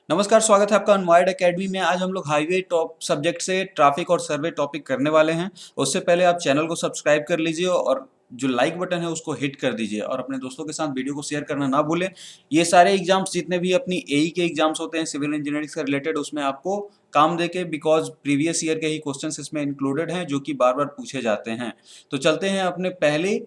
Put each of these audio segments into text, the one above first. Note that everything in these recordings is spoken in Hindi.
नमस्कार, स्वागत है आपका अनवायर्ड एकेडमी में। आज हम लोग हाईवे टॉप सब्जेक्ट से ट्रैफिक और सर्वे टॉपिक करने वाले हैं। उससे पहले आप चैनल को सब्सक्राइब कर लीजिए और जो लाइक बटन है उसको हिट कर दीजिए और अपने दोस्तों के साथ वीडियो को शेयर करना ना भूलें। ये सारे एग्जाम्स जितने भी अपनी एई के एग्जाम्स होते हैं सिविल इंजीनियरिंग से रिलेटेड, उसमें आपको काम देके बिकॉज प्रीवियस ईयर के ही क्वेश्चन इसमें इंक्लूडेड हैं जो कि बार बार पूछे जाते हैं। तो चलते हैं अपने पहले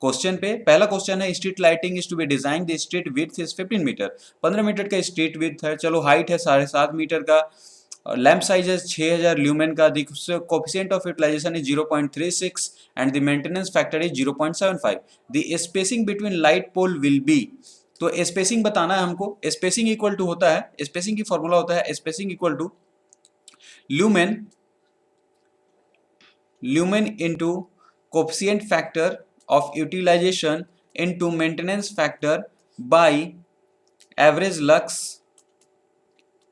क्वेश्चन पे। पहला क्वेश्चन है, street lighting is to be design, the street width is 15 metre. 15 metre का स्ट्रीट विड्थ है। चलो, हाइट है 7.5 मीटर का। लैंप साइज है 6000 ल्यूमेन का। The coefficient of utilization is 0.36 and the maintenance factor is 0.75। The spacing between light pole will be. तो स्पेसिंग बताना है हमको। स्पेसिंग इक्वल टू होता है, स्पेसिंग की फॉर्मूला होता है spacing equal to lumen into coefficient factor of utilization into maintenance factor by average lux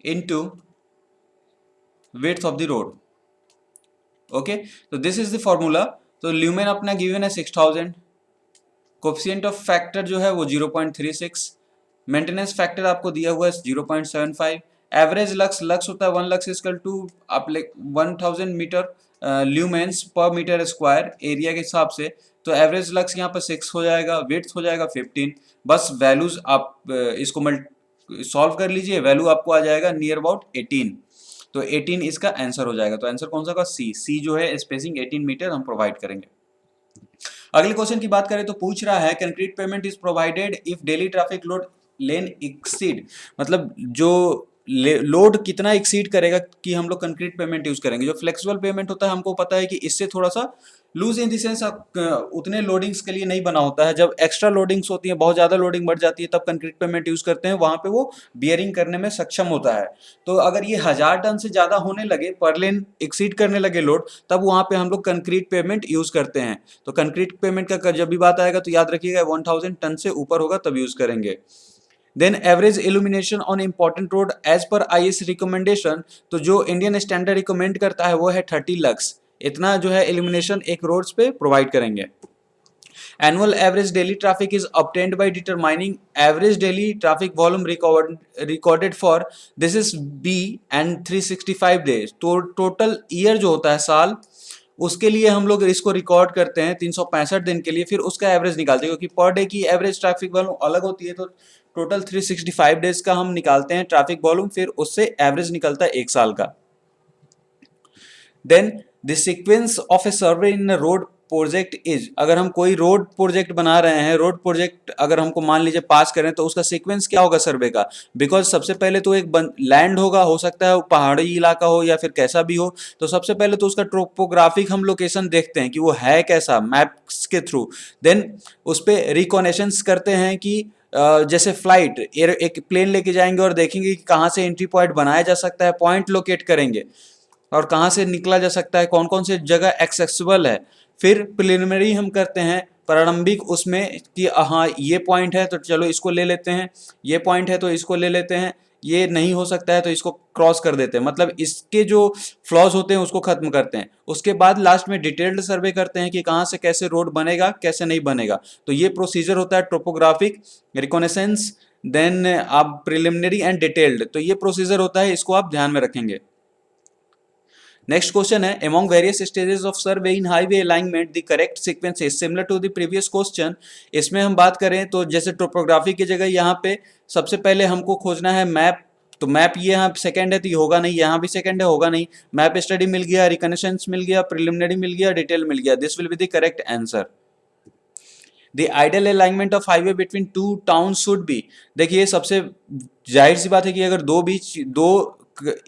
into width of the road. Okay, तो दिस इज द फॉर्मूला। तो ल्यूमेन अपना गिवन है 6000, कोफिशिएंट ऑफ फैक्टर जो है वो 0.36, मेंटेनेंस फैक्टर आपको दिया हुआ है 0.75, एवरेज लक्स, लक्स होता है 1 लक्स इक्वल टू आप 1000 मीटर ल्यूमेंस पर मीटर स्क्वायर एरिया के हिसाब से। तो एवरेज लक्स यहाँ पर 6 हो जाएगा, विड्थ हो जाएगा 15। बस वैल्यूज आप इसको सॉल्व कर लीजिए, वैल्यू आपको आ जाएगा नियर अबाउट 18। तो 18 इसका आंसर हो जाएगा। तो आंसर कौन सा होगा? सी जो है स्पेसिंग 18 मीटर हम प्रोवाइड करेंगे। अगले क्वेश्चन की बात करें तो पूछ रहा है, concrete payment is provided if daily traffic load lane exceed. मतलब जो लोड कितना एक्सीड करेगा कि हम लोग कंक्रीट पेमेंट यूज करेंगे। जो फ्लेक्सिबल पेमेंट होता है हमको पता है कि इससे थोड़ा सा लूज इन द सेंस उतने लोडिंग्स के लिए नहीं बना होता है। जब एक्स्ट्रा लोडिंग्स होती है, बहुत ज्यादा लोडिंग बढ़ जाती है, तब कंक्रीट पेमेंट यूज करते हैं, वहां पे वो बियरिंग करने में सक्षम होता है। तो अगर ये 1000 टन से ज्यादा होने लगे, पर लेन एक्सीड करने लगे लोड, तब वहां पे हम लोग कंक्रीट पेमेंट यूज करते हैं। तो कंक्रीट पेमेंट का जब भी बात आएगा तो याद रखिएगा 1000 टन से ऊपर होगा तब यूज करेंगे। Then average illumination on important road edge पर आईएस रिकमेंडेशन। तो जो इंडियन स्टैंडर्ड रिकमेंड करता है वो है 30 लक्स। इतना जो है इल्यूमिनेशन एक रोड्स पे प्रोवाइड करेंगे। Annual average daily traffic is obtained by determining average daily traffic volume recorded for this is B and 365 days। तो टोटल ईयर जो होता है साल, उसके लिए हम लोग इसको रिकॉर्ड करते हैं 365 दिन के लिए, फिर उसका एवरेज निकालते हैं। क्योंकि पर डे की एवरेज ट्रैफिक वॉल्यूम अलग होती है, तो टोटल 365 डेज का हम निकालते हैं ट्रैफिक वॉल्यूम, फिर उससे एवरेज निकलता है एक साल का। Then the sequence of a survey in road project is. अगर हम कोई रोड प्रोजेक्ट बना रहे हैं, रोड प्रोजेक्ट अगर हमको मान लीजिए पास करें, तो उसका सीक्वेंस क्या होगा सर्वे का? बिकॉज सबसे पहले तो एक लैंड होगा, हो सकता है पहाड़ी इलाका हो या फिर कैसा भी हो। तो सबसे पहले तो उसका टोपोग्राफिक हम लोकेशन देखते हैं कि वो है कैसा, मैप्स के थ्रू। देन उस पर रिकॉनेशंस करते हैं कि जैसे फ्लाइट एक प्लेन लेके जाएंगे और देखेंगे कि कहाँ से एंट्री पॉइंट बनाया जा सकता है, पॉइंट लोकेट करेंगे और कहाँ से निकला जा सकता है, कौन कौन से जगह एक्सेसिबल है। फिर प्रिलिमिनरी हम करते हैं प्रारंभिक उसमें कि हाँ ये पॉइंट है तो चलो इसको ले लेते हैं, ये पॉइंट है तो इसको ले लेते हैं, ये नहीं हो सकता है तो इसको क्रॉस कर देते हैं। मतलब इसके जो फ्लॉज होते हैं उसको खत्म करते हैं। उसके बाद लास्ट में डिटेल्ड सर्वे करते हैं कि कहाँ से कैसे रोड बनेगा, कैसे नहीं बनेगा। तो ये प्रोसीजर होता है टोपोग्राफिक, रिकॉनेसेंस, देन आप प्रिलिमिनरी एंड डिटेल्ड। तो ये प्रोसीजर होता है, इसको आप ध्यान में रखेंगे। नेक्स्ट क्वेश्चन है, among various stages of survey in highway alignment the correct sequence is similar to the previous question। इसमें हम बात करें तो जैसे टोपोग्राफी की जगह यहाँ पे सबसे पहले हमको खोजना है मैप। तो मैप ये यहाँ सेकंड है तो ये होगा नहीं, यहाँ भी सेकंड है, होगा नहीं। मैप स्टडी मिल गया, रिकनेसेंस मिल गया, प्रिलिमिनरी मिल गया, डिटेल मिल गया। This will be the correct answer. The ideal alignment of highway between two town should be. देखिए सबसे जाहिर सी बात है कि अगर दो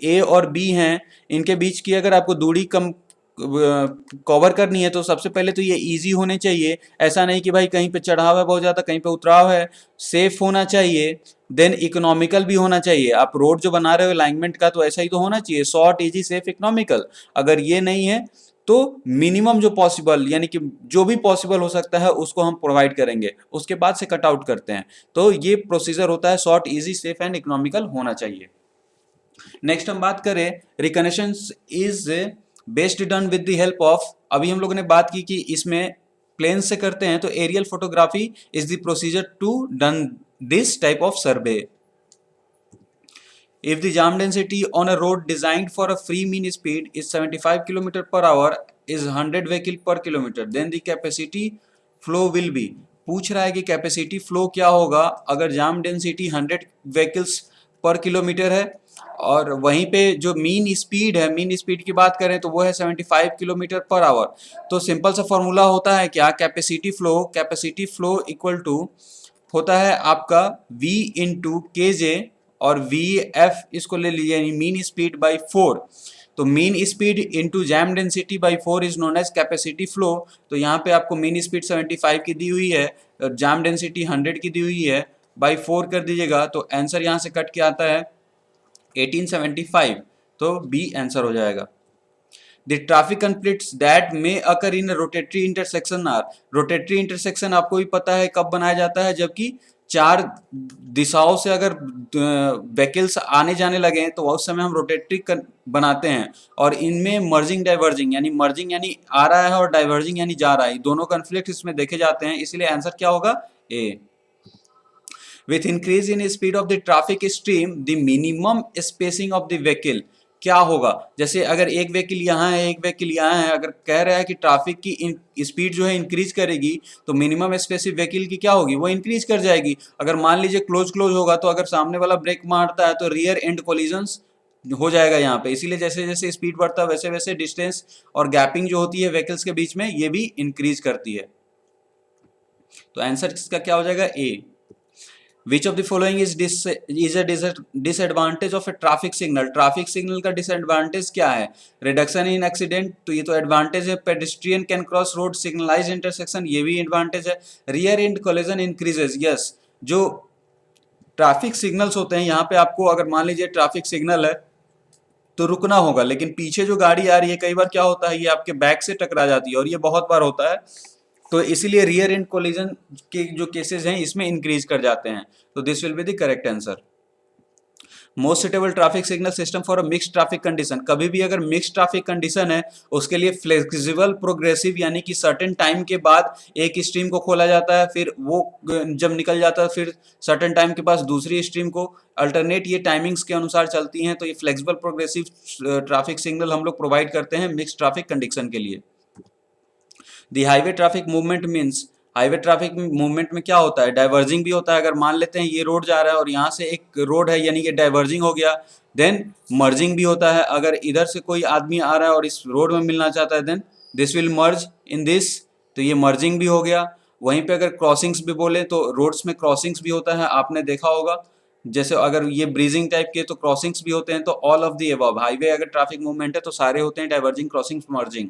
ए और बी हैं, इनके बीच की अगर आपको दूरी कम कवर करनी है तो सबसे पहले तो ये इजी होने चाहिए। ऐसा नहीं कि भाई कहीं पे चढ़ाव है बहुत ज़्यादा, कहीं पे उतराव है। सेफ होना चाहिए, देन इकोनॉमिकल भी होना चाहिए। आप रोड जो बना रहे हो अलाइनमेंट का तो ऐसा ही तो होना चाहिए, शॉर्ट, इजी, सेफ, इकोनॉमिकल। अगर ये नहीं है तो मिनिमम जो पॉसिबल, यानी कि जो भी पॉसिबल हो सकता है उसको हम प्रोवाइड करेंगे, उसके बाद से कट आउट करते हैं। तो ये प्रोसीजर होता है, short, easy, safe and economical होना चाहिए। नेक्स्ट हम बात करें, reconnections is best done with the help of. अभी हम लोगों ने बात की कि इसमें प्लेन से करते हैं, तो aerial photography is the procedure to done this type of survey. If the jam density on a road designed for a free mean speed is 75 km per hour is 100 vehicle per kilometer, then the capacity flow will be. पूछ रहा है कि कैपेसिटी फ्लो क्या होगा अगर जाम डेंसिटी 100 व्हीकल्स पर किलोमीटर है और वहीं पे जो मीन स्पीड है, मीन स्पीड की बात करें तो वो है 75 किलोमीटर पर आवर। तो सिंपल सा फॉर्मूला होता है क्या, कैपेसिटी फ्लो इक्वल टू होता है आपका v इंटू के जे और वी एफ इसको ले लीजिए यानी मीन स्पीड बाई 4। तो mean speed into jam density by 4 is known as capacity flow. तो यहाँ पे आपको मीन स्पीड 75 की दी हुई है और जैम डेंसिटी 100 की दी हुई है, बाई 4 कर दीजिएगा तो आंसर यहाँ से कट के आता है 1875। तो बी आंसर हो जाएगा। The traffic conflicts that may occur in a rotatory intersection are, rotatory intersection आपको भी पता है कब बनाया जाता है, जबकि चार दिशाओं से अगर व्हीकल्स आने जाने लगे तो उस समय हम रोटेटरी बनाते हैं और इनमें मर्जिंग यानी आ रहा है और डाइवर्जिंग यानी जा रहा है, दोनों कन्फ्लिक्ट इसमें देखे जाते हैं, इसलिए आंसर क्या होगा ए। With increase in speed of the traffic stream, the minimum spacing of the vehicle क्या होगा। जैसे अगर एक व्हीकल यहाँ है एक व्हीकल यहाँ है, अगर कह रहा है कि ट्रैफिक की स्पीड जो है इंक्रीज करेगी तो मिनिमम स्पेसिस व्हीकल की क्या होगी, वो इंक्रीज कर जाएगी। अगर मान लीजिए क्लोज होगा तो अगर सामने वाला ब्रेक मारता है तो रियर एंड कोलिजन्स हो जाएगा यहाँ पे, इसीलिए जैसे जैसे स्पीड बढ़ता है वैसे वैसे डिस्टेंस और गैपिंग जो होती है व्हीकल्स के बीच में ये भी इंक्रीज करती है। तो आंसर इसका क्या हो जाएगा ए। Which of the following is a disadvantage of a traffic signal? Traffic signal का डिसएडवांटेज क्या है। रिडक्शन इन एक्सीडेंट, तो ये तो एडवांटेज है। Pedestrian can cross road, signalise intersection, ये भी एडवांटेज है। Rear end collision increases, yes. जो ट्रैफिक सिग्नल्स होते हैं यहाँ पे आपको अगर मान लीजिए ट्रैफिक सिग्नल है तो रुकना होगा, लेकिन पीछे जो गाड़ी आ रही है कई बार क्या होता है ये आपके बैक से टकरा जाती है और ये बहुत बार होता है, तो इसीलिए रियर एंड कोलिजन के जो केसेस हैं इसमें इंक्रीज कर जाते हैं। तो this will be the correct answer. Most suitable traffic signal system for a mix traffic condition, कभी भी अगर मिक्स ट्रैफिक कंडीशन है उसके लिए फ्लेक्सिबल प्रोग्रेसिव यानी कि सर्टेन टाइम के बाद एक स्ट्रीम को खोला जाता है, फिर वो जब निकल जाता है फिर सर्टेन टाइम के पास दूसरी स्ट्रीम को अल्टरनेट ये टाइमिंग्स के अनुसार चलती हैं। तो ये फ्लेक्सिबल प्रोग्रेसिव ट्रैफिक सिग्नल हम लोग प्रोवाइड करते हैं मिक्स ट्रैफिक कंडीशन के लिए। दी highway traffic movement means, highway traffic movement में क्या होता है, डाइवर्जिंग भी होता है। अगर मान लेते हैं ये रोड जा रहा है और यहाँ से एक रोड है यानी कि डाइवर्जिंग हो गया, देन मर्जिंग भी होता है। अगर इधर से कोई आदमी आ रहा है और इस रोड में मिलना चाहता है then this will merge in this, तो ये मर्जिंग भी हो गया। वहीं पे अगर क्रॉसिंग्स भी बोले तो रोड्स में क्रॉसिंग्स भी होता है, आपने देखा होगा। जैसे अगर ये ब्रीजिंग टाइप के तो क्रॉसिंग्स भी होते हैं। तो all of the above, highway अगर ट्रैफिक मूवमेंट है तो सारे होते हैं diverging, crossings, merging.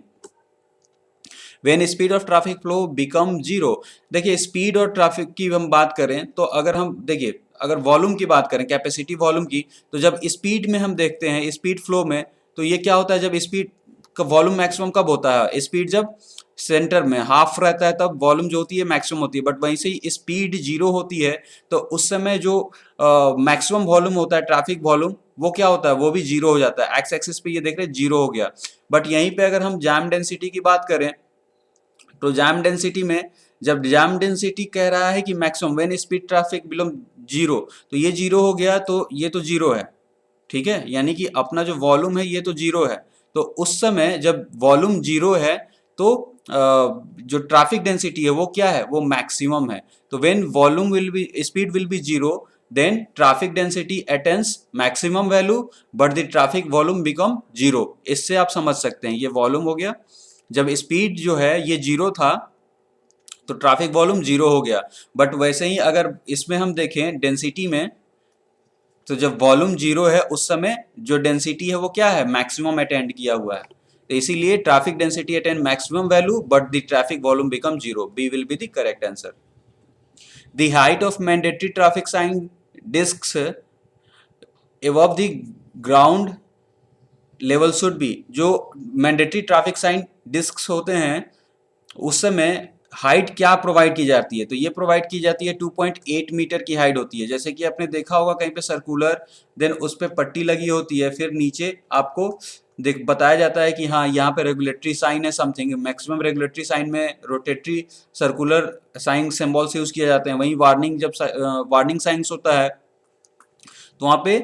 When speed of traffic flow become zero, देखिए स्पीड और ट्रैफिक की हम बात करें तो अगर हम देखिए अगर वॉल्यूम की बात करें, कैपेसिटी वॉल्यूम की, तो जब स्पीड में हम देखते हैं स्पीड फ्लो में तो ये क्या होता है, जब स्पीड का वॉल्यूम मैक्सिमम कब होता है, स्पीड जब सेंटर में हाफ रहता है तब वॉल्यूम जो होती है मैक्सिमम होती है। बट वहीं से ही स्पीड जीरो होती है तो उस समय जो मैक्सिमम वॉल्यूम होता है ट्रैफिक वॉल्यूम वो क्या होता है, वो भी जीरो हो जाता है। एक्स एक्सिस पे ये देख रहे हैं जीरो हो गया। बट यहीं पे अगर हम जैम डेंसिटी की बात करें तो जैम डेंसिटी में जब जैम डेंसिटी कह रहा है कि maximum when speed traffic below zero, तो ये जीरो हो गया तो ये तो जीरो है, ठीक है, यानी कि अपना जो वॉल्यूम है ये तो जीरो है। तो उस समय जब वॉल्यूम जीरो है तो जो ट्रैफिक डेंसिटी है वो क्या है, वो मैक्सिमम है। तो when volume will be speed will be zero then traffic density attains maximum value but the traffic volume become zero. इससे आप समझ सकते हैं ये वॉल्यूम हो गया, जब स्पीड जो है ये जीरो था तो ट्रैफिक वॉल्यूम जीरो हो गया। बट वैसे ही अगर इसमें हम देखें डेंसिटी में तो जब वॉल्यूम जीरो है उस समय जो डेंसिटी है वो क्या है, मैक्सिमम अटेंड किया हुआ है। तो इसीलिए traffic density attend maximum value but the traffic volume become zero, B will be the correct answer. The height of mandatory traffic sign discs above the ground level should be, जो मैंडेटरी ट्रैफिक साइन डिस्क्स होते हैं उस समय हाइट क्या प्रोवाइड की जाती है, तो ये प्रोवाइड की जाती है 2.8 मीटर की हाइट होती है। जैसे कि आपने देखा होगा कहीं पे सर्कुलर, देन उस पर पट्टी लगी होती है, फिर नीचे आपको देख बताया जाता है कि हाँ यहाँ पे रेगुलेटरी साइन है समथिंग। मैक्सिमम रेगुलेटरी साइन में rotatory circular sign symbols use किए जाते हैं। वहीं वार्निंग जब वार्निंग साइंस होता है तो वहाँ पे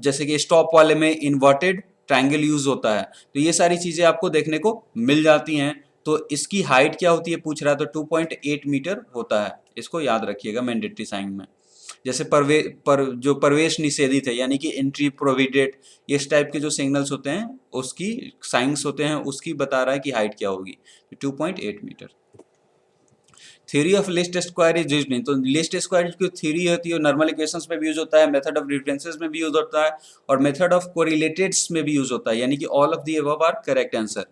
जैसे कि स्टॉप वाले में इन्वर्टेड ट्रायंगल यूज होता है। तो ये सारी चीजें आपको देखने को मिल जाती हैं। तो इसकी हाइट क्या होती है पूछ रहा है, तो 2.8 मीटर होता है, इसको याद रखिएगा मैंडेटरी साइन में। जैसे जो प्रवेश निषेधित है यानी कि एंट्री प्रोहिबिटेड, इस टाइप के जो सिग्नल्स होते हैं उसकी साइंस होते हैं, उसकी बता रहा है कि हाइट क्या होगी, 2.8 metre. Theory of least square is used नहीं, तो लिस्ट स्क्वायर की थ्योरी होती है नॉर्मल इक्वेशंस में भी यूज होता है, मेथड ऑफ डिफरेंसेस में भी यूज होता है, और मेथड ऑफ कोरिलेटेड्स में भी यूज होता है, यानी कि all of the above are correct answer.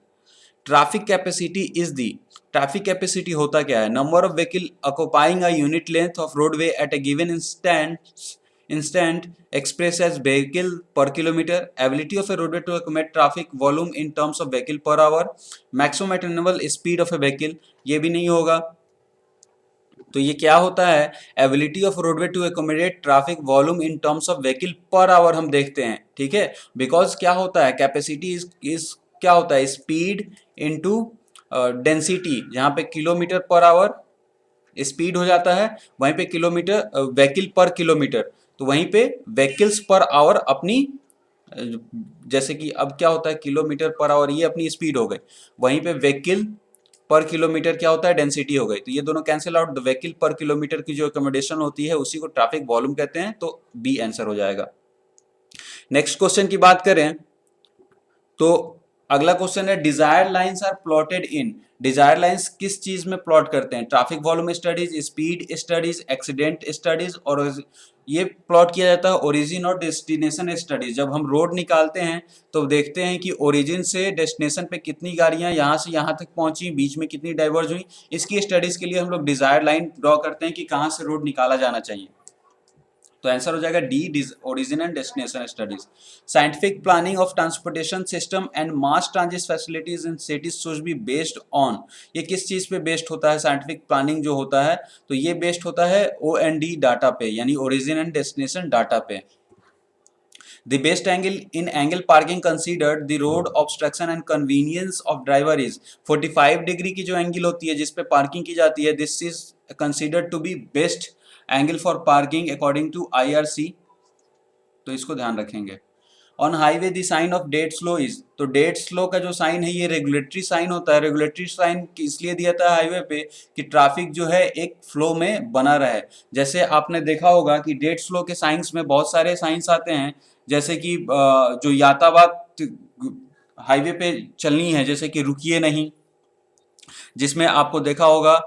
Traffic capacity is the, traffic capacity होता क्या है, number of vehicle occupying a unit length of roadway at a given instant expressed as vehicle per kilometer, ability of a roadway to accommodate traffic volume in terms of vehicle per hour, maximum attainable speed of a vehicle, ये भी नहीं होगा। तो ये क्या होता है, ability of roadway to accommodate traffic volume in terms of vehicle per hour हम देखते हैं, ठीक है। बिकॉज क्या होता है, कैपेसिटी इज क्या होता है, स्पीड इनटू डेंसिटी, जहाँ पे किलोमीटर पर आवर स्पीड हो जाता है, वहीं पे किलोमीटर व्हीकल पर किलोमीटर, तो वहीं पे व्हीकल्स पर आवर अपनी जैसे कि अब क्या होता है किलोमीटर पर आवर ये अपनी स्पीड हो गई, वहीं पे व्हीकल पर किलोमीटर क्या होता है डेंसिटी हो गई, तो ये दोनों कैंसिल आउट, व्हीकल पर किलोमीटर की जो अकोमोडेशन होती है उसी को ट्रैफिक वॉल्यूम कहते हैं, तो बी आंसर हो जाएगा। नेक्स्ट क्वेश्चन की बात करें तो अगला क्वेश्चन है desire lines are plotted in, desire lines किस चीज में प्लॉट करते हैं, traffic volume studies, speed studies, accident studies, और ये प्लॉट किया जाता है ओरिजिन और डेस्टिनेशन स्टडीज। जब हम रोड निकालते हैं तो देखते हैं कि ओरिजिन से डेस्टिनेशन पे कितनी गाड़ियां यहाँ से यहाँ तक पहुंची, बीच में कितनी डाइवर्ज हुई, इसकी स्टडीज के लिए हम लोग डिजायर लाइन ड्रॉ करते हैं कि कहाँ से रोड निकाला जाना चाहिए। तो आंसर हो जाएगा D, origin and destination studies. Scientific planning of transportation system and mass transit facilities in cities should be based on, ये किस चीज पे बेस्ड होता है साइंटिफिक प्लानिंग जो होता है, तो ये बेस्ड होता है OND डाटा पे, यानी ओरिजिन एंड डेस्टिनेशन डाटा पे। The best angle in angle parking considered the road obstruction and convenience of driver is 45 degree की जो एंगल होती है जिस पे पार्किंग की जाती है, this is considered to be best angle for parking according to IRC, तो इसको ध्यान रखेंगे। On highway the sign of dead slow is, तो डेड स्लो का जो साइन है ये रेगुलेटरी साइन होता है, रेगुलेटरी साइन इसलिए दिया था हाईवे पे कि ट्रैफिक जो है एक फ्लो में बना रहे। जैसे आपने देखा होगा कि डेड स्लो के साइंस में बहुत सारे साइंस आते हैं, जैसे कि जो यातायात हाईवे पे चलनी है, जैसे कि रुकिए नहीं, जिसमें आपको देखा होगा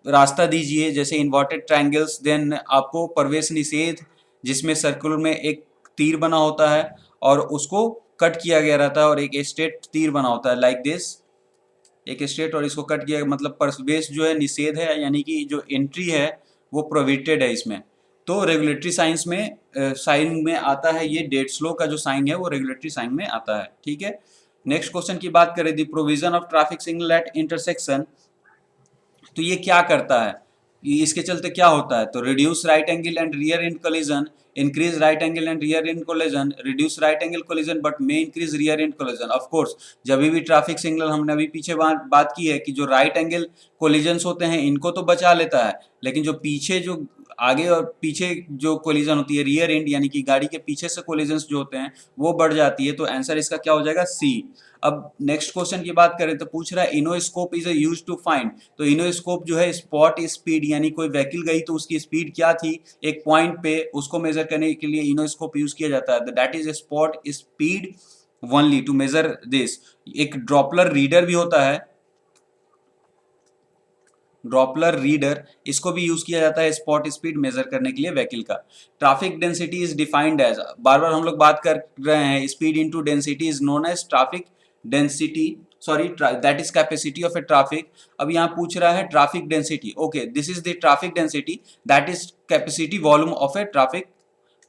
रास्ता दीजिए, जैसे इन्वर्टेड ट्रायंगल्स, देन आपको प्रवेश निषेध जिसमें सर्कुलर में एक तीर बना होता है और उसको कट किया गया रहता है, और एक स्ट्रेट तीर बना होता है लाइक दिस, एक स्ट्रेट और इसको कट किया, मतलब प्रवेश जो है निषेध है, यानी कि जो एंट्री है वो प्रोहिबिटेड है इसमें। तो रेगुलेटरी साइंस में साइन में आता है, ये डेड स्लो का जो साइन है वो रेगुलेटरी साइन में आता है, ठीक है। नेक्स्ट क्वेश्चन की बात करें, the provision of traffic signal eight intersection, तो ये क्या करता है, इसके चलते क्या होता है, तो reduce right angle and rear end collision, increase right angle and rear end collision, reduce right angle collision but may increase rear end collision. Of course जब भी ट्रैफिक सिग्नल, हमने अभी पीछे बात की है कि जो राइट एंगल कोलिजन्स होते हैं इनको तो बचा लेता है, लेकिन जो पीछे जो आगे और पीछे जो कोलिजन होती है, रियर एंड यानी कि गाड़ी के पीछे से कोलिजन्स जो होते हैं वो बढ़ जाती है, तो आंसर इसका क्या हो जाएगा सी। अब नेक्स्ट क्वेश्चन की बात करें तो पूछ रहा है इनोस्कोप इज यूज टू फाइंड, तो इनोस्कोप जो है स्पॉट स्पीड, यानी कोई व्हीकल गई तो उसकी स्पीड क्या थी एक पॉइंट पे, उसको मेजर करने के लिए इनोस्कोप यूज किया जाता है, that is spot speed only to measure this. एक ड्रॉपलर रीडर भी होता है, ड्रॉपलर रीडर, इसको भी यूज किया जाता है स्पॉट स्पीड मेजर करने के लिए व्हीकल का। Traffic density is defined as, बार बार हम लोग बात कर रहे हैं, speed into density is known as traffic density, sorry that is capacity of a traffic. अब यहाँ पूछ रहा है traffic density, okay this is the traffic density, that is capacity volume of a traffic.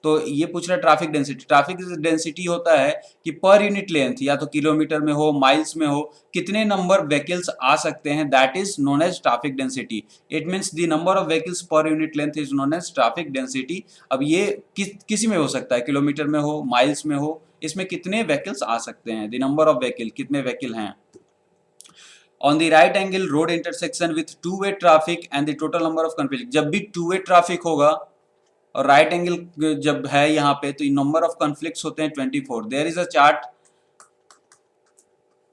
तो ये पूछ रहा है ट्रैफिक डेंसिटी, ट्रैफिक डेंसिटी होता है कि पर यूनिट लेंथ, या तो किलोमीटर में हो माइल्स में हो, कितने नंबर व्हीकल्स आ सकते हैं, that is known as traffic density. It means the number of vehicles per unit length is known as traffic density. अब ये किसी में हो सकता है, किलोमीटर में हो माइल्स में हो, इसमें कितने व्हीकल्स आ सकते हैं, द नंबर ऑफ व्हीकल, कितने व्हीकल हैं। On the right angle road intersection with two way traffic and the total number of conflict, जब भी टू वे ट्रैफिक होगा और राइट एंगल जब है यहाँ पे तो नंबर ऑफ कॉन्फ्लिक्ट्स होते हैं 24। देयर इज अ चार्ट,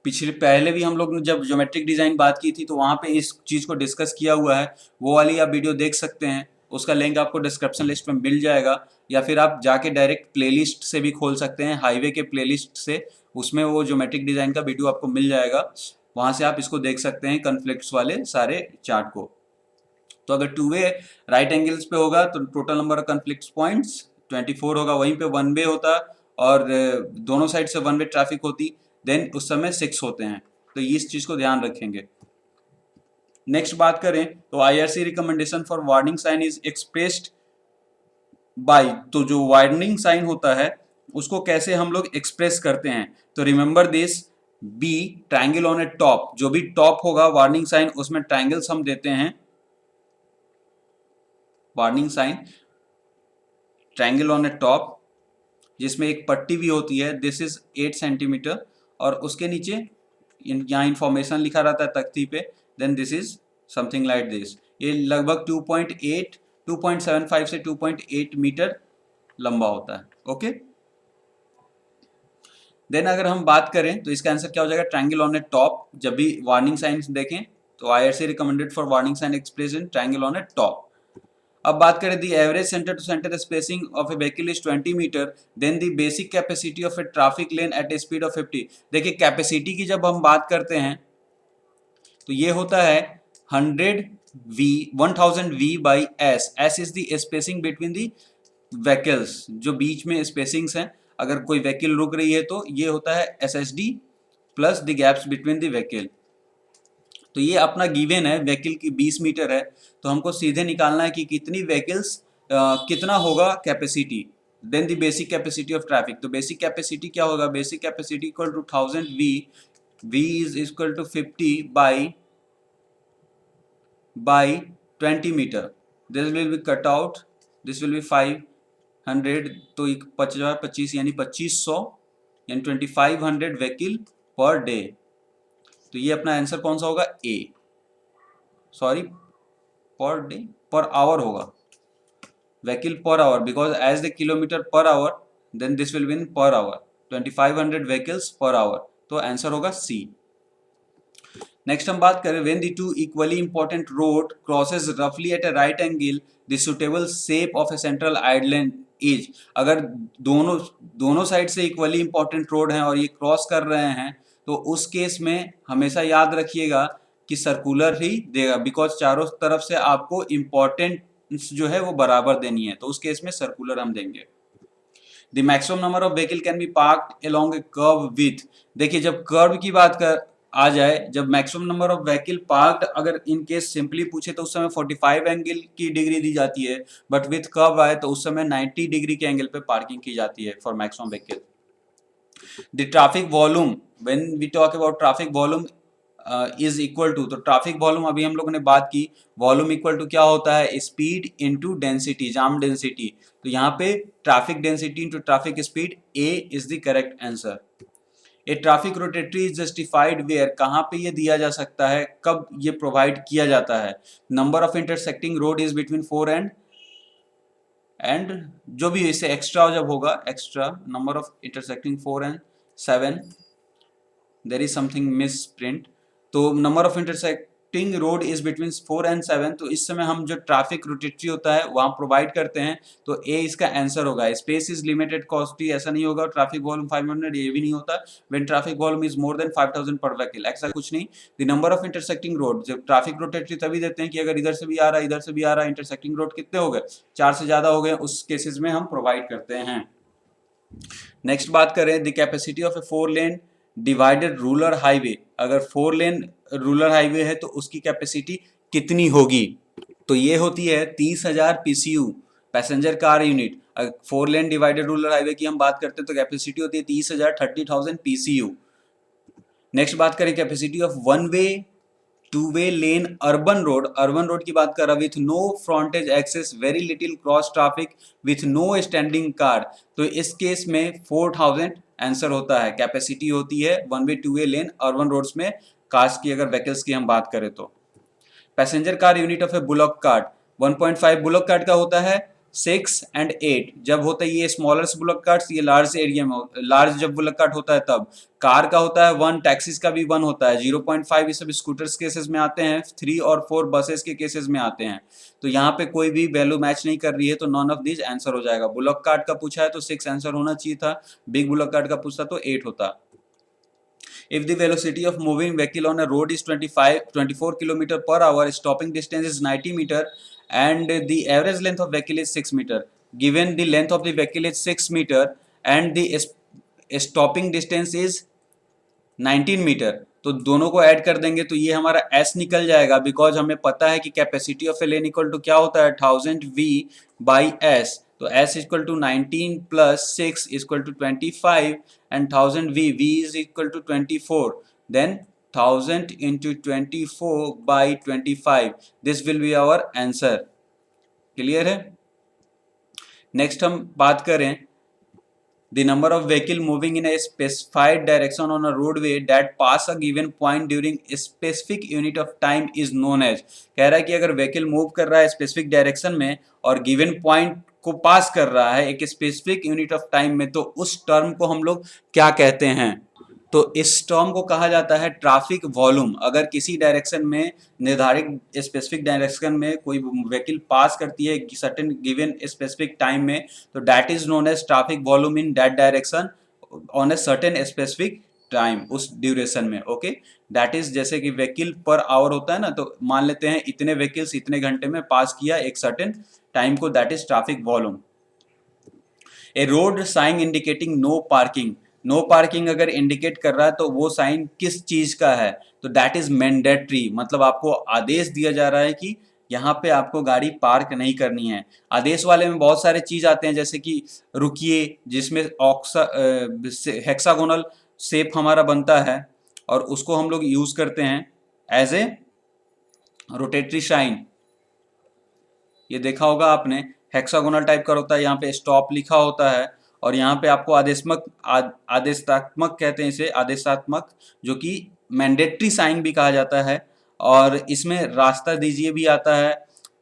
पिछले पहले भी हम लोग ने जब ज्योमेट्रिक डिजाइन बात की थी तो वहां पे इस चीज को डिस्कस किया हुआ है, वो वाली आप वीडियो देख सकते हैं, उसका लिंक आपको डिस्क्रिप्शन लिस्ट में मिल जाएगा, या फिर आप जाके डायरेक्ट प्लेलिस्ट से भी खोल सकते हैं, हाईवे के प्लेलिस्ट से, उसमें वो ज्योमेट्रिक डिजाइन का वीडियो आपको मिल जाएगा, वहां से आप इसको देख सकते हैं कॉन्फ्लिक्ट्स वाले सारे चार्ट को। तो अगर टू वे राइट एंगल्स पे होगा तो total number of conflict points 24 होगा, वहीं पे वन वे होता और दोनों साइड से वन वे ट्रैफिक होती, देन उस समय 6 होते हैं, तो इस चीज को ध्यान रखेंगे। नेक्स्ट बात करें तो IRC recommendation for warning sign is expressed by, तो जो वार्निंग साइन होता है उसको कैसे हम लोग एक्सप्रेस करते हैं, तो remember this, B triangle on a top, जो भी टॉप होगा वार्निंग साइन उसमें ट्रायंगल्स हम देते हैं, warning sign triangle on a top, जिसमें एक पट्टी भी होती है, दिस इज 8 सेंटीमीटर, और उसके नीचे यहाँ इंफॉर्मेशन लिखा रहता है तख्ती पे, then this is something like this, ये लगभग 2.75 से 2.8 मीटर लंबा होता है। ओके, देन अगर हम बात करें तो इसका आंसर क्या हो जाएगा, ट्रायंगल ऑन ए टॉप, जब भी वार्निंग साइंस देखें तो IRC recommended for warning sign express in triangle on a top. अब बात करें the average centre to centre spacing of a vehicle is 20 metre, then the basic capacity of a traffic lane at a speed of 50। देखिए कैपेसिटी की जब हम बात करते हैं तो ये होता है 1000 V by S, S is the spacing between the vehicles, जो बीच में स्पेसिंग्स हैं, अगर कोई व्हीकल रुक रही है तो ये होता है SSD plus the gaps between the vehicle. तो ये अपना गिवन है, व्हीकल की 20 मीटर है, तो हमको सीधे निकालना है कि कितनी व्हीकल्स कितना होगा capacity, then the basic capacity of traffic. तो बेसिक कैपेसिटी क्या होगा, basic capacity equal to 1000 V, V is equal to 50 by 20 metre, this will be cut out, this will be 500, तो 25 यानी 2500 यानी 2500 व्हीकल पर डे। तो ये अपना आंसर कौन सा होगा, A, sorry per day, per hour होगा, vehicle per hour, because as the kilometre per hour, then this will be in per hour, 2500 vehicles per hour, तो आंसर होगा सी। नेक्स्ट हम बात करें when the two equally important road crosses रफली at a right angle, the suitable shape of a central island is. अगर दोनों साइड से इक्वली इंपॉर्टेंट रोड हैं और ये क्रॉस कर रहे हैं तो उस केस में हमेशा याद रखिएगा कि सर्कुलर ही देगा, बिकॉज चारों तरफ से आपको इंपॉर्टेंस जो है वो बराबर देनी है, तो उस केस में सर्कुलर हम देंगे। The maximum number of vehicle can be parked along A curve with, देखिए जब कर्व की बात कर आ जाए, जब maximum number of vehicle parked अगर इन केस सिंपली पूछे तो उस समय 45 एंगल की डिग्री दी जाती है, बट विथ कर्व आए तो उस समय 90 डिग्री के एंगल पे पार्किंग की जाती है for maximum vehicle. The traffic volume, when we talk about traffic volume is equal to, तो ट्रैफिक वॉल्यूम अभी हम लोगों ने बात की, वॉल्यूम इक्वल टू क्या होता है, speed into density, jam density, तो यहाँ पे traffic density into traffic speed, A is the correct answer. A traffic rotatory is justified where, कहाँ पे ये दिया जा सकता है, कब ये प्रोवाइड किया जाता है, number of intersecting road is between 4 and जो भी इससे एक्स्ट्रा जब होगा, extra number of intersecting 4 and 7, there is something miss print, तो number of intersecting road is between 4 and 7, तो इस समय हम जो ट्रैफिक रोटेटरी होता है वहां प्रोवाइड करते हैं, तो ए इसका आंसर होगा। स्पेस इज लिमिटेड कॉस्टली, ऐसा नहीं होगा, ट्रैफिक वॉल्यूम 500, ये भी नहीं होता, when traffic volume is more than 5000 पर व्हीकल, ऐसा कुछ नहीं। The number of intersecting road, जब ट्रैफिक रोटेटरी तभी देते हैं कि अगर इधर से भी आ रहा है, इधर से भी आ रहा है, इंटरसेक्टिंग रोड कितने हो गए, 4 से ज्यादा हो गए, उस केसेस में हम प्रोवाइड करते हैं। नेक्स्ट बात करें the capacity of A 4 lane divided rural highway, अगर 4 लेन रूरल हाईवे है तो उसकी कैपेसिटी कितनी होगी, तो ये होती है 30,000 PCU, पैसेंजर कार यूनिट। अगर 4 लेन डिवाइडेड रूरल हाईवे की हम बात करते हैं तो कैपेसिटी होती है 30,000, 30,000 PCU। नेक्स्ट बात करें capacity of one way two way lane urban road की बात कर रहा, with no frontage access, very little cross traffic, with no standing car, तो इस केस में 4000 आंसर होता है, कैपेसिटी होती है one way two way lane urban roads में कार्स की, अगर व्हीकल्स की हम बात करें तो। Passenger car unit of A bullock cart, 1.5 bullock cart का होता है 6 एंड 8 जब होता है ये स्मॉलर बुलक कार्ट्स, ये लार्ज एरिया में लार्ज जब बुलक कार्ट होता है तब। कार का होता है 1, टैक्सीज का भी 1 होता है। 0.5 ये सब स्कूटर्स केसेस में आते हैं, 3 और 4 बसेस के केसेस में आते हैं। तो यहाँ पे कोई भी वैल्यू मैच नहीं कर रही है, तो नॉन ऑफ दिस आंसर हो जाएगा। बुलक कार्ट का पूछा है तो 6 आंसर होना चाहिए था, बिग बुलक कार्ट का पूछता तो 8 होता। If the velocity of moving vehicle on a road is 24 kilometer per hour, stopping distance is 90 meter, and the average length of vehicle is 6 meter. Given the length of the vehicle is 6 meter and the stopping distance is 19 metre, तो दोनों को ऐड कर देंगे तो ये हमारा S निकल जाएगा, बिकॉज हमें पता है कि capacity of a lane equal to क्या होता है 1000 V बाई S। तो S equal to 19 plus 6 equal to 25 and 1000 V is equal to 24, then 1000 into 24 by 25, this will be our answer. Clear है। नेक्स्ट हम बात करें the number of vehicle moving in a specified direction on a roadway that pass a given point during a specific unit of time is known as। कह रहा है कि अगर व्हीकल मूव कर रहा है स्पेसिफिक डायरेक्शन में और गिवन पॉइंट को पास कर रहा है एक स्पेसिफिक यूनिट ऑफ टाइम में, तो उस टर्म को हम लोग क्या कहते हैं? तो इस टर्म को कहा जाता है ट्रैफिक वॉल्यूम। अगर किसी डायरेक्शन में निर्धारित स्पेसिफिक डायरेक्शन में कोई व्हीकल पास करती है सर्टेन गिवन स्पेसिफिक टाइम में, तो that is known as traffic volume in that direction on a certain specific time, उस ड्यूरेशन में। ओके, दैट इज जैसे कि व्हीकल पर आवर होता है ना, तो मान लेते हैं इतने व्हीकल्स इतने घंटे में पास किया एक सर्टेन टाइम को, that is traffic volume. A road sign indicating no parking, no parking अगर इंडिकेट कर रहा है तो वो साइन किस चीज का है? तो दैट इज मैंडेटरी, मतलब आपको आदेश दिया जा रहा है कि यहाँ पे आपको गाड़ी पार्क नहीं करनी है। आदेश वाले में बहुत सारे चीज आते हैं, जैसे कि रुकिए, जिसमें हेक्सागोनल शेप हमारा बनता है और उसको हम लोग यूज करते हैं एज ए रोटेटरी साइन। ये देखा होगा आपने, हेक्सागोनल टाइप का होता है, यहाँ पे स्टॉप लिखा होता है और यहाँ पे आपको आदेशात्मक कहते हैं इसे, आदेशात्मक, जो कि मैंडेटरी साइन भी कहा जाता है। और इसमें रास्ता दीजिए भी आता है,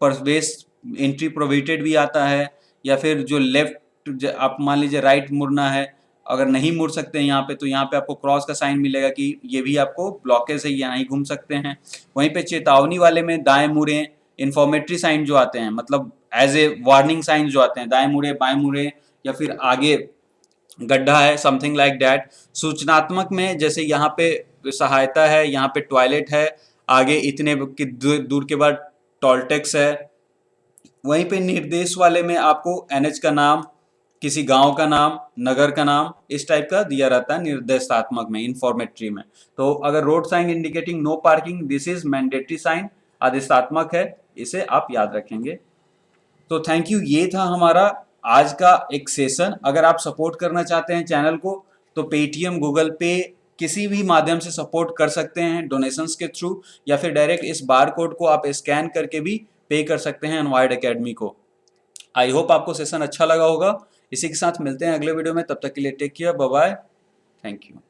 प्रवेश एंट्री प्रोहिबिटेड भी आता है, या फिर जो लेफ्ट आप मान लीजिए राइट मुड़ना है, अगर नहीं मुड़ सकते हैं यहाँ पे, तो यहाँ पे आपको क्रॉस का साइन मिलेगा कि ये भी आपको ब्लॉकेज है, यहाँ ही घूम सकते हैं। वहीं पे चेतावनी वाले में दाएं मुड़े, इन्फॉर्मेटरी साइन जो आते हैं, मतलब एज ए वार्निंग साइन जो आते हैं, दाएं मुड़े बाएं मुड़े, या फिर आगे गड्ढा है, समथिंग लाइक दैट। सूचनात्मक में जैसे यहाँ पे सहायता है, यहाँ पे टॉयलेट है, आगे इतने की दूर के बाद टोलटेक्स है। वहीं पे निर्देश वाले में आपको एनएच का नाम, किसी गांव का नाम, नगर का नाम, इस टाइप का दिया रहता है निर्देशात्मक में, इंफॉर्मेटरी में। तो अगर road sign indicating no parking, this is mandatory sign, आदेशात्मक है, इसे आप याद रखेंगे। तो थैंक यू, ये था हमारा आज का एक सेशन। अगर आप सपोर्ट करना चाहते हैं चैनल को, तो पेटीएम, गूगल पे, किसी भी माध्यम से सपोर्ट कर सकते हैं डोनेशंस के थ्रू, या फिर डायरेक्ट इस बार कोड को आप स्कैन करके भी पे कर सकते हैं अनवायर्ड एकेडमी को। आई होप आपको सेशन अच्छा लगा होगा। इसी के साथ मिलते हैं अगले वीडियो में, तब तक के लिए take care, bye bye, thank you.